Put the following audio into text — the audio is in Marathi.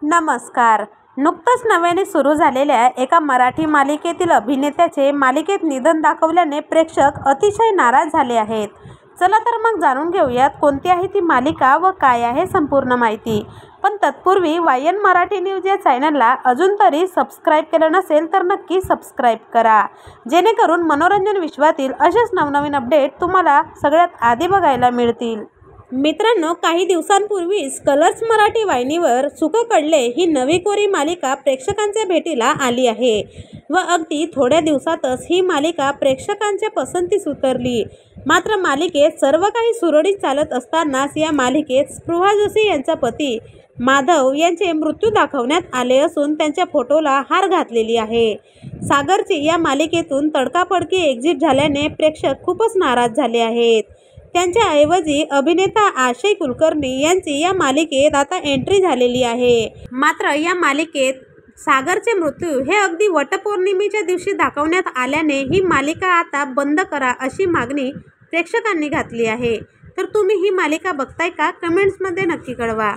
नमस्कार. नुकतंच नव्याने सुरू झालेल्या एका मराठी मालिकेतील अभिनेत्याचे मालिकेत निधन दाखवल्याने प्रेक्षक अतिशय नाराज झाले आहेत. चला तर मग जाणून घेऊयात कोणती आहे ती मालिका व काय आहे संपूर्ण माहिती. पण तत्पूर्वी वायन मराठी न्यूज या चॅनलला अजून तरी सबस्क्राईब केलं नसेल तर नक्की सबस्क्राईब करा, जेणेकरून मनोरंजन विश्वातील असेच नवनवीन अपडेट तुम्हाला सगळ्यात आधी बघायला मिळतील. मित्रांनो, काही दिवसांपूर्वीच कलर्स मराठी वाहिनीवर सुख कळले ही नवी कोरी मालिका प्रेक्षकांच्या भेटीला आली आहे व अगदी थोड्या दिवसातच ही मालिका प्रेक्षकांच्या पसंतीस उतरली. मात्र मालिकेत सर्व काही सुरळीत चालत असतानाच या मालिकेत स्पृहा जोशी यांचा पती माधव यांचे मृत्यू दाखवण्यात आले असून त्यांच्या फोटोला हार घातलेली आहे. सागरची या मालिकेतून तडकाफडकी एक्झिट झाल्याने प्रेक्षक खूपच नाराज झाले आहेत. त्यांच्याऐवजी अभिनेता आशय कुलकर्णी यांची या मालिकेत आता एंट्री झालेली आहे. मात्र या मालिकेत सागरचे मृत्यू हे अगदी वटपौर्णिमेच्या दिवशी दाखवण्यात आल्याने ही मालिका आता बंद करा अशी मागणी प्रेक्षकांनी घातली आहे. तर तुम्ही ही मालिका बघताय का? कमेंट्समध्ये नक्की कळवा.